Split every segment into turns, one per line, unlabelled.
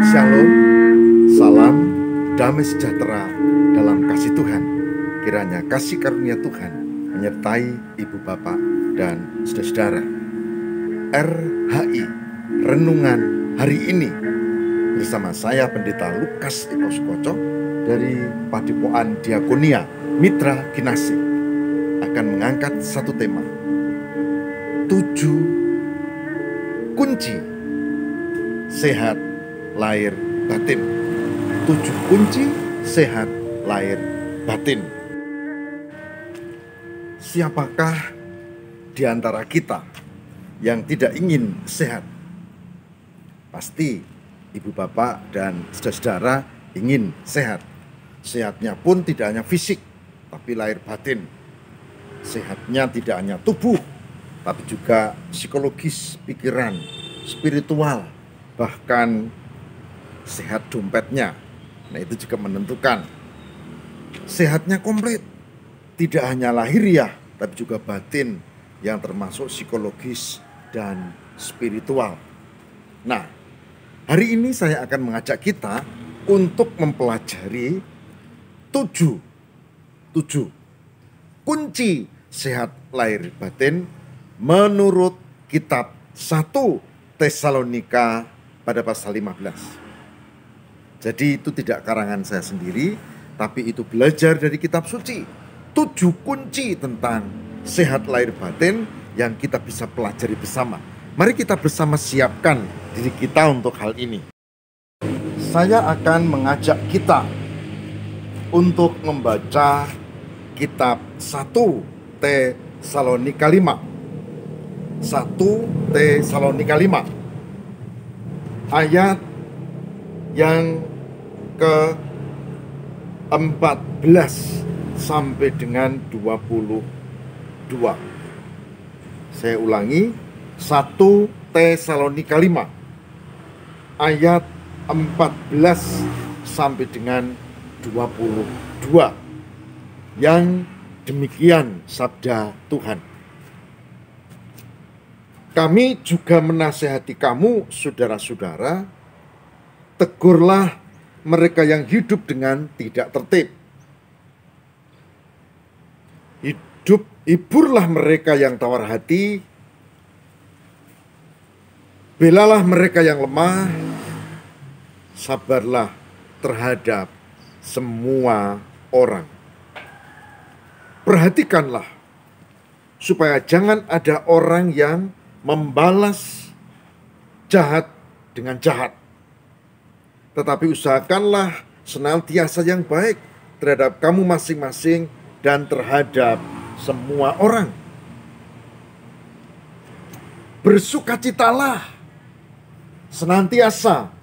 Shalom, salam, damai sejahtera dalam kasih Tuhan. Kiranya kasih karunia Tuhan menyertai ibu bapak dan saudara-saudara. RHI, Renungan Hari Ini, bersama saya Pendeta Lukas Epos Koco dari Padepokan Diakonia Mitra Kinasih, akan mengangkat satu tema: 7 kunci sehat lahir batin. 7 kunci sehat lahir batin. Siapakah di antara kita yang tidak ingin sehat? Pasti ibu bapak dan saudara ingin sehat. Sehatnya pun tidak hanya fisik, tapi lahir batin. Sehatnya tidak hanya tubuh, tapi juga psikologis, pikiran, spiritual, bahkan sehat dompetnya. Nah, itu juga menentukan. Sehatnya komplit, tidak hanya lahiriah, tapi juga batin, yang termasuk psikologis dan spiritual. Nah, hari ini saya akan mengajak kita untuk mempelajari 7 kunci sehat lahir batin menurut kitab 1 Tesalonika pada pasal 15. Jadi itu tidak karangan saya sendiri, tapi itu belajar dari kitab suci. 7 kunci tentang sehat lahir batin yang kita bisa pelajari bersama. Mari kita bersama siapkan diri kita untuk hal ini. Saya akan mengajak kita untuk membaca kitab 1 Tesalonika 5. 1 Tesalonika 5 ayat yang ke-14 sampai dengan 22. Saya ulangi, 1 Tesalonika 5 ayat 14 sampai dengan 22. Yang demikian sabda Tuhan. Kami juga menasihati kamu, saudara-saudara, tegurlah mereka yang hidup dengan tidak tertib. Hiburlah mereka yang tawar hati, belalah mereka yang lemah, sabarlah terhadap semua orang. Perhatikanlah supaya jangan ada orang yang membalas jahat dengan jahat, tetapi usahakanlah senantiasa yang baik terhadap kamu masing-masing dan terhadap semua orang. Bersukacitalah senantiasa,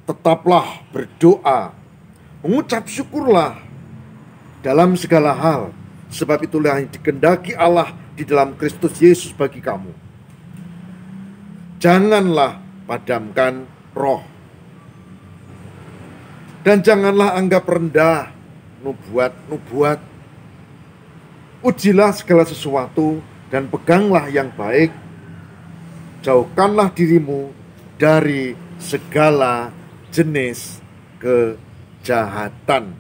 tetaplah berdoa, mengucap syukurlah dalam segala hal, sebab itulah yang dikehendaki Allah di dalam Kristus Yesus bagi kamu. Janganlah padamkan roh, dan janganlah anggap rendah nubuat. Ujilah segala sesuatu dan peganglah yang baik. Jauhkanlah dirimu dari segala jenis kejahatan.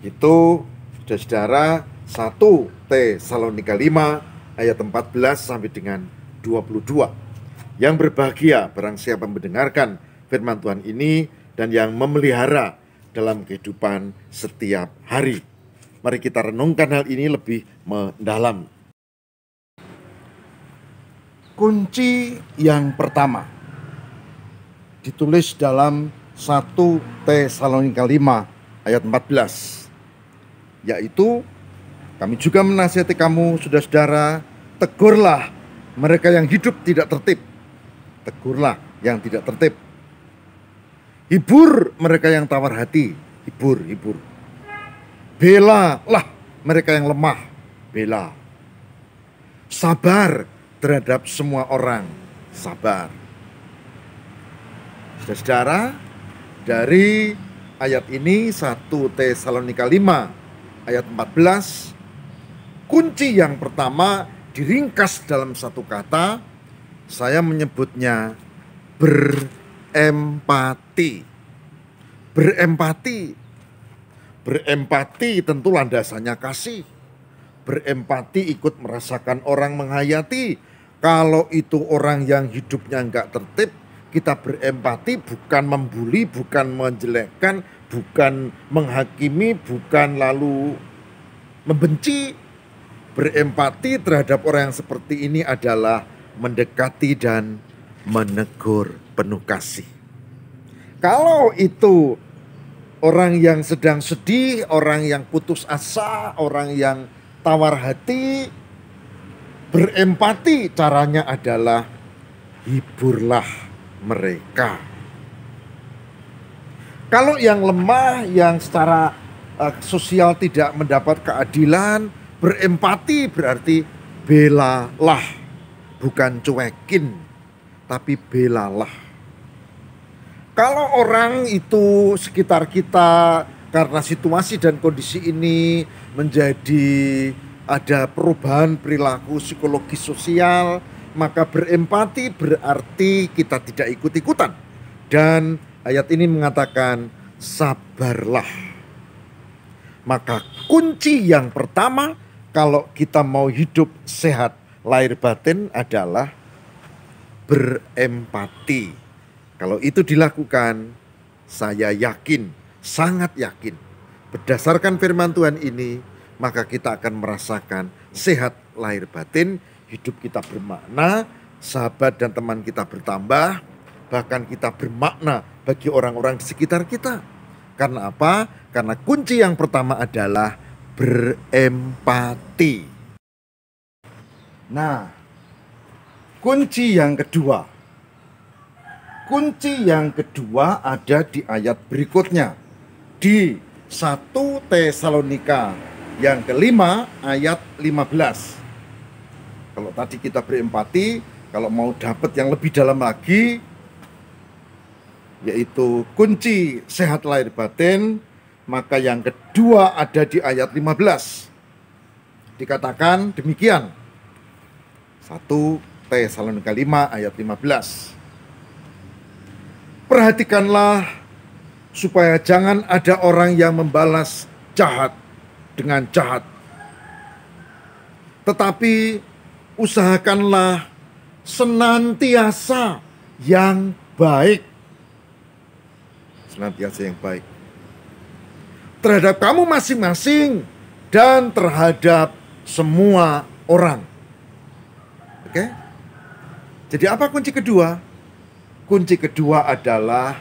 Itu saudara 1 Tesalonika 5 ayat 14 sampai dengan 22. Yang berbahagia barang siapa mendengarkan firman Tuhan ini dan yang memelihara dalam kehidupan setiap hari. Mari kita renungkan hal ini lebih mendalam. Kunci yang pertama ditulis dalam 1 Tesalonika 5 ayat 14, yaitu kami juga menasihati kamu, saudara-saudara, tegurlah mereka yang hidup tidak tertib. Tegurlah yang tidak tertib. Hibur mereka yang tawar hati. Hibur. Belalah mereka yang lemah. Bela. Sabar terhadap semua orang. Sabar. Saudara, dari ayat ini 1 Tesalonika 5 ayat 14, kunci yang pertama diringkas dalam satu kata. Saya menyebutnya berempati. Berempati tentu landasannya kasih. Berempati ikut merasakan orang menghayati. Kalau itu orang yang hidupnya nggak tertib, kita berempati bukan membuli, bukan menjelekkan, bukan menghakimi, bukan lalu membenci. Berempati terhadap orang yang seperti ini adalah mendekati dan menegur penuh kasih. Kalau itu orang yang sedang sedih, orang yang putus asa, orang yang tawar hati, berempati caranya adalah hiburlah mereka. Kalau yang lemah, yang secara sosial tidak mendapat keadilan, berempati berarti belalah, bukan cuekin, tapi belalah. Kalau orang itu sekitar kita karena situasi dan kondisi ini menjadi ada perubahan perilaku psikologis sosial, maka berempati berarti kita tidak ikut-ikutan. Dan ayat ini mengatakan sabarlah. Maka kunci yang pertama kalau kita mau hidup sehat lahir batin adalah berempati. Kalau itu dilakukan, saya yakin, sangat yakin, berdasarkan firman Tuhan ini, maka kita akan merasakan sehat lahir batin, hidup kita bermakna, sahabat dan teman kita bertambah, bahkan kita bermakna bagi orang-orang di sekitar kita. Karena apa? Karena kunci yang pertama adalah berempati. Nah, kunci yang kedua. Kunci yang kedua ada di ayat berikutnya. Di 1 Tesalonika yang kelima ayat 15. Kalau tadi kita berempati, kalau mau dapat yang lebih dalam lagi, yaitu kunci sehat lahir batin, maka yang kedua ada di ayat 15. Dikatakan demikian. 1 Tesalonika 5 ayat 15. Perhatikanlah supaya jangan ada orang yang membalas jahat dengan jahat. Tetapi usahakanlah senantiasa yang baik. Senantiasa yang baik terhadap kamu masing-masing dan terhadap semua orang. Oke? Jadi apa kunci kedua? Kunci kedua adalah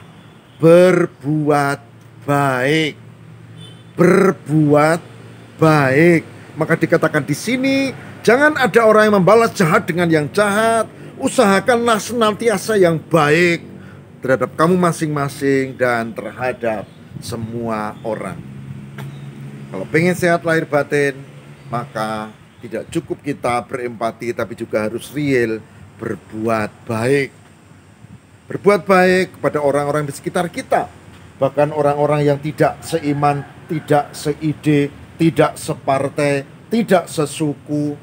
berbuat baik. Berbuat baik. Maka dikatakan di sini, jangan ada orang yang membalas jahat dengan yang jahat. Usahakanlah senantiasa yang baik terhadap kamu masing-masing dan terhadap semua orang. Kalau pengen sehat lahir batin, maka tidak cukup kita berempati, tapi juga harus real berbuat baik. Berbuat baik kepada orang-orang di sekitar kita, bahkan orang-orang yang tidak seiman, tidak seide, tidak separtai, tidak sesuku.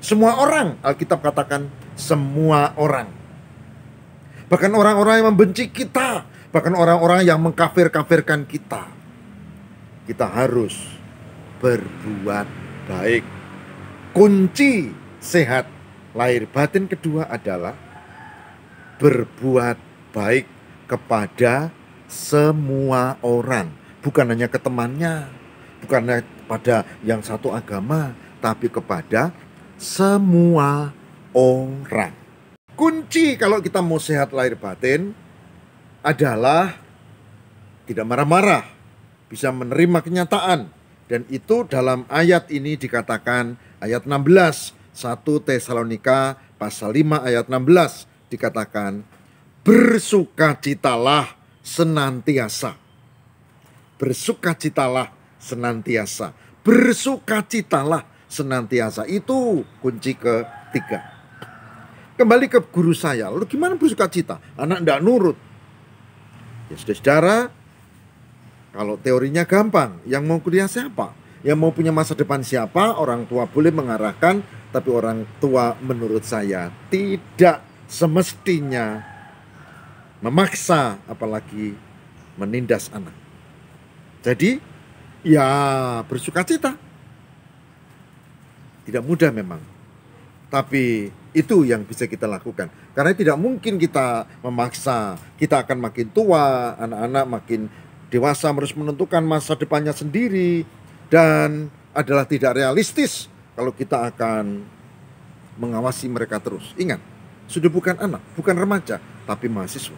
Semua orang, Alkitab katakan semua orang. Bahkan orang-orang yang membenci kita, bahkan orang-orang yang mengkafir-kafirkan kita. Kita harus berbuat baik. Kunci sehat lahir batin kedua adalah berbuat baik kepada semua orang. Bukan hanya ke temannya, bukan hanya pada yang satu agama, tapi kepada semua orang. Kunci kalau kita mau sehat lahir batin adalah tidak marah-marah, bisa menerima kenyataan. Dan itu dalam ayat ini dikatakan ayat 16, 1 Tesalonika pasal 5 ayat 16 dikatakan bersukacitalah senantiasa. Bersukacitalah senantiasa. Bersukacitalah senantiasa. Itu kunci ketiga. Kembali ke guru saya, lalu gimana bersukacita? Anak tidak nurut. Ya saudara, kalau teorinya gampang, yang mau kuliah siapa? Yang mau punya masa depan siapa? Orang tua boleh mengarahkan, tapi orang tua menurut saya tidak semestinya memaksa, apalagi menindas anak. Jadi ya bersukacita. Tidak mudah memang, tapi itu yang bisa kita lakukan. Karena tidak mungkin kita memaksa. Kita akan makin tua, anak-anak makin dewasa, harus menentukan masa depannya sendiri. Dan adalah tidak realistis kalau kita akan mengawasi mereka terus. Ingat, sudah bukan anak, bukan remaja, tapi mahasiswa.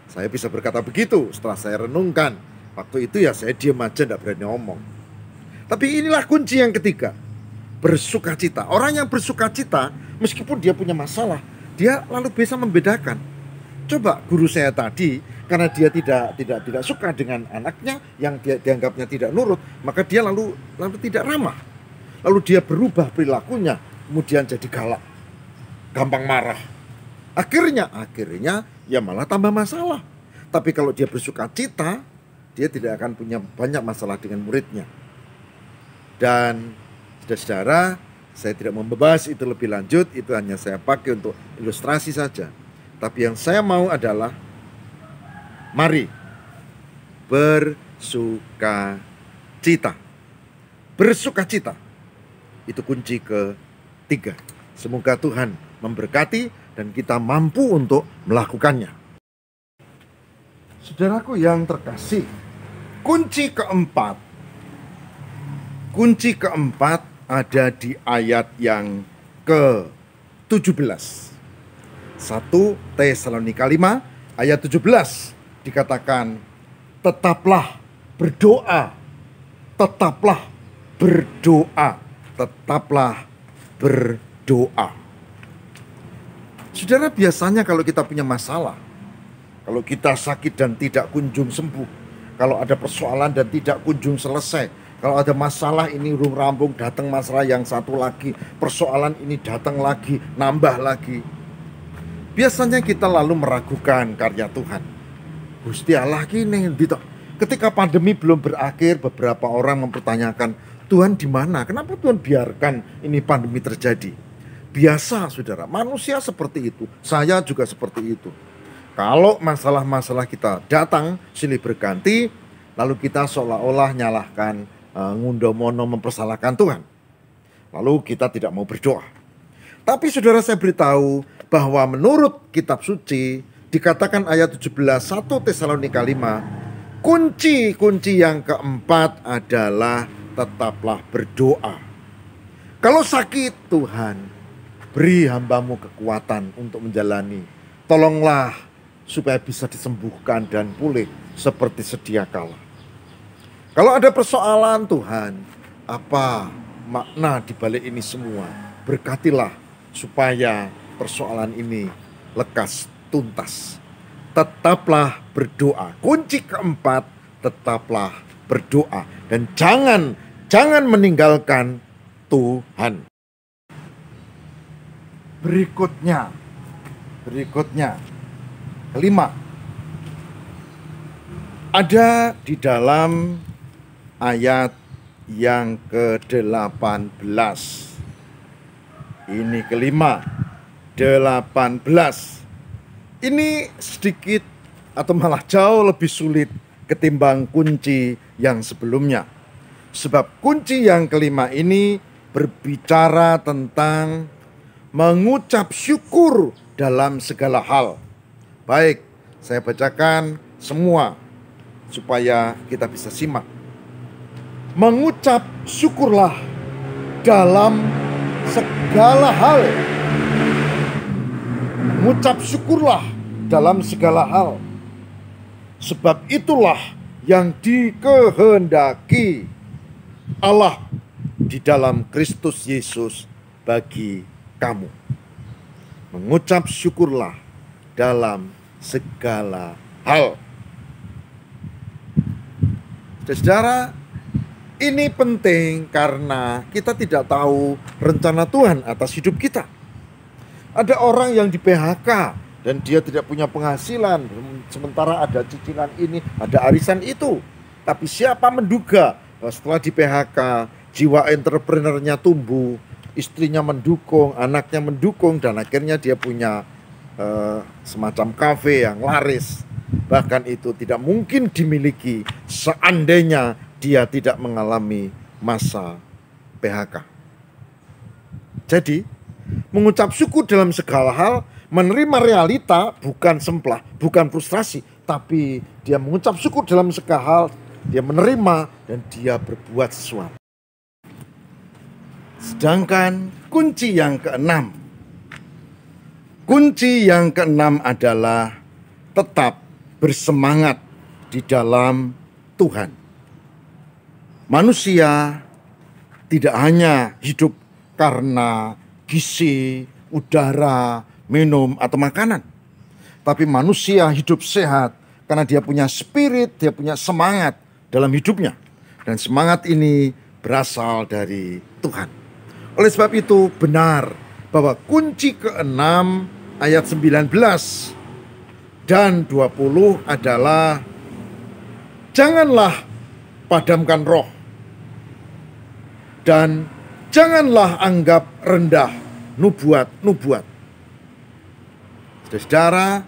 Saya bisa berkata begitu setelah saya renungkan. Waktu itu ya saya diam aja, tidak berani ngomong. Tapi inilah kunci yang ketiga. Bersukacita. Orang yang bersukacita, meskipun dia punya masalah, dia lalu bisa membedakan. Coba guru saya tadi, karena dia tidak suka dengan anaknya yang dia dianggapnya tidak nurut, maka dia lalu tidak ramah. Lalu dia berubah perilakunya, kemudian jadi galak, gampang marah. Akhirnya ya malah tambah masalah. Tapi kalau dia bersukacita, dia tidak akan punya banyak masalah dengan muridnya. Dan saudara-saudara, saya tidak membahas itu lebih lanjut, itu hanya saya pakai untuk ilustrasi saja. Tapi yang saya mau adalah, mari bersukacita. Bersukacita, itu kunci ketiga. Semoga Tuhan memberkati dan kita mampu untuk melakukannya. Saudaraku yang terkasih, kunci keempat ada di ayat yang ke-17. 1 Tesalonika 5 ayat 17 dikatakan, tetaplah berdoa, tetaplah berdoa, tetaplah berdoa. Saudara, biasanya kalau kita punya masalah, kalau kita sakit dan tidak kunjung sembuh, kalau ada persoalan dan tidak kunjung selesai, kalau ada masalah ini urung rampung, datang masalah yang satu lagi, persoalan ini datang lagi, nambah lagi. Biasanya kita lalu meragukan karya Tuhan. Gusti Allah gini, ketika pandemi belum berakhir, beberapa orang mempertanyakan, Tuhan di mana? Kenapa Tuhan biarkan ini pandemi terjadi? Biasa, saudara, manusia seperti itu. Saya juga seperti itu. Kalau masalah-masalah kita datang silih berganti, lalu kita seolah-olah nyalahkan, ngundomono, mempersalahkan Tuhan. Lalu kita tidak mau berdoa. Tapi saudara, saya beritahu bahwa menurut kitab suci dikatakan ayat 17 1 Tesalonika 5, kunci yang keempat adalah tetaplah berdoa. Kalau sakit, Tuhan beri hambamu kekuatan untuk menjalani. Tolonglah supaya bisa disembuhkan dan pulih seperti sedia kala. Kalau ada persoalan, Tuhan, apa makna di balik ini semua? Berkatilah supaya persoalan ini lekas tuntas. Tetaplah berdoa. Kunci keempat, tetaplah berdoa. Dan jangan meninggalkan Tuhan. Berikutnya, kelima, ada di dalam ayat yang ke-18. Ini kelima, 18. Ini sedikit atau malah jauh lebih sulit ketimbang kunci yang sebelumnya. Sebab kunci yang kelima ini berbicara tentang mengucap syukur dalam segala hal. Baik, saya bacakan semua supaya kita bisa simak. Mengucap syukurlah dalam segala hal. Mengucap syukurlah dalam segala hal. Sebab itulah yang dikehendaki Allah di dalam Kristus Yesus bagi kamu. Mengucap syukurlah dalam segala hal. Saudara, ini penting karena kita tidak tahu rencana Tuhan atas hidup kita. Ada orang yang di PHK dan dia tidak punya penghasilan, sementara ada cicilan ini, ada arisan itu. Tapi siapa menduga bahwa setelah di PHK, jiwa entrepreneurnya tumbuh, istrinya mendukung, anaknya mendukung, dan akhirnya dia punya semacam kafe yang laris. Bahkan itu tidak mungkin dimiliki seandainya dia tidak mengalami masa PHK. Jadi, mengucap syukur dalam segala hal, menerima realita bukan semplah, bukan frustrasi, tapi dia mengucap syukur dalam segala hal, dia menerima dan dia berbuat sesuatu. Sedangkan kunci yang keenam adalah tetap bersemangat di dalam Tuhan. Manusia tidak hanya hidup karena gizi, udara, minum, atau makanan. Tapi manusia hidup sehat karena dia punya spirit, dia punya semangat dalam hidupnya. Dan semangat ini berasal dari Tuhan. Oleh sebab itu benar bahwa kunci ke-6 ayat 19 dan 20 adalah janganlah padamkan roh dan janganlah anggap rendah nubuat-nubuat. Saudara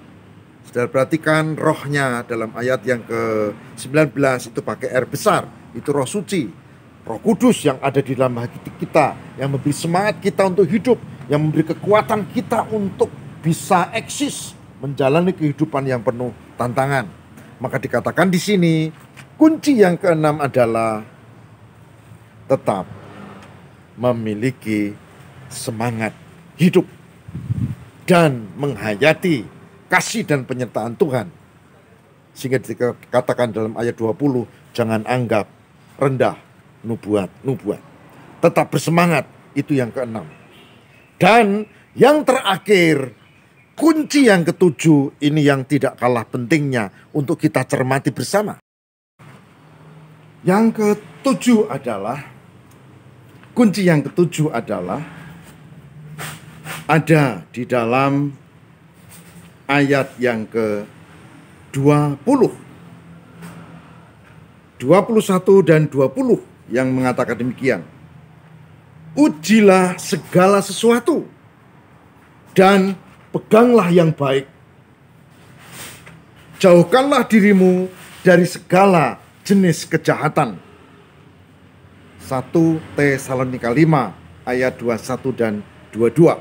perhatikan rohnya dalam ayat yang ke-19 itu pakai R besar. Itu roh suci, roh kudus yang ada di dalam hati kita, yang memberi semangat kita untuk hidup, yang memberi kekuatan kita untuk bisa eksis, menjalani kehidupan yang penuh tantangan. Maka dikatakan di sini, kunci yang keenam adalah tetap memiliki semangat hidup dan menghayati kasih dan penyertaan Tuhan. Sehingga dikatakan dalam ayat 20, jangan anggap rendah nubuat-nubuat. Tetap bersemangat, itu yang keenam. Dan yang terakhir, kunci yang ketujuh, ini yang tidak kalah pentingnya untuk kita cermati bersama. Yang ketujuh adalah kunci yang ketujuh adalah ada di dalam ayat yang ke-20, 21 dan 20 yang mengatakan demikian. Ujilah segala sesuatu dan peganglah yang baik. Jauhkanlah dirimu dari segala jenis kejahatan. 1 Tesalonika 5 ayat 21 dan 22.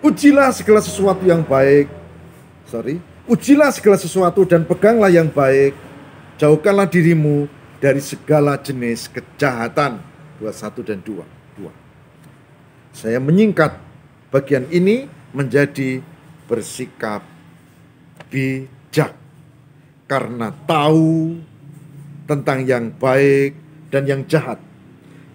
Ujilah segala sesuatu yang baik. Ujilah segala sesuatu dan peganglah yang baik. Jauhkanlah dirimu dari segala jenis kejahatan. 21 dan 22. Saya menyingkat bagian ini menjadi bersikap bijak. Karena tahu tentang yang baik dan yang jahat,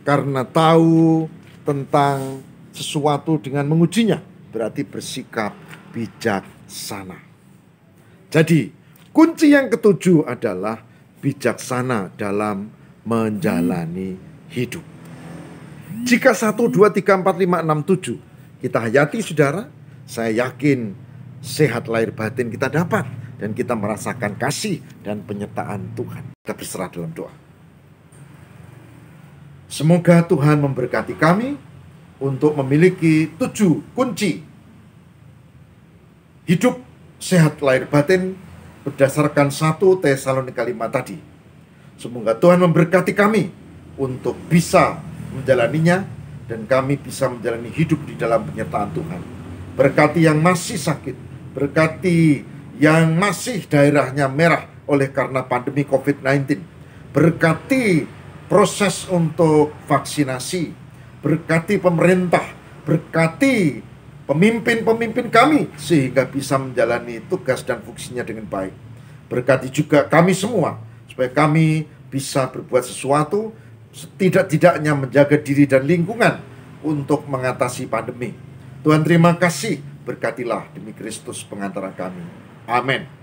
karena tahu tentang sesuatu dengan mengujinya, berarti bersikap bijaksana. Jadi kunci yang ketujuh adalah bijaksana dalam menjalani hidup. Jika 1, 2, 3, 4, 5, 6, 7 kita hayati saudara, saya yakin sehat lahir batin kita dapat dan kita merasakan kasih dan penyertaan Tuhan. Kita berserah dalam doa. Semoga Tuhan memberkati kami untuk memiliki 7 kunci hidup sehat lahir batin berdasarkan 1 Tesalonika 5 tadi. Semoga Tuhan memberkati kami untuk bisa menjalaninya dan kami bisa menjalani hidup di dalam penyertaan Tuhan. Berkati yang masih sakit, berkati yang masih daerahnya merah oleh karena pandemi COVID-19, berkati proses untuk vaksinasi, berkati pemerintah, berkati pemimpin-pemimpin kami sehingga bisa menjalani tugas dan fungsinya dengan baik. Berkati juga kami semua supaya kami bisa berbuat sesuatu setidak-tidaknya menjaga diri dan lingkungan untuk mengatasi pandemi. Tuhan terima kasih, berkatilah demi Kristus pengantara kami. Amin.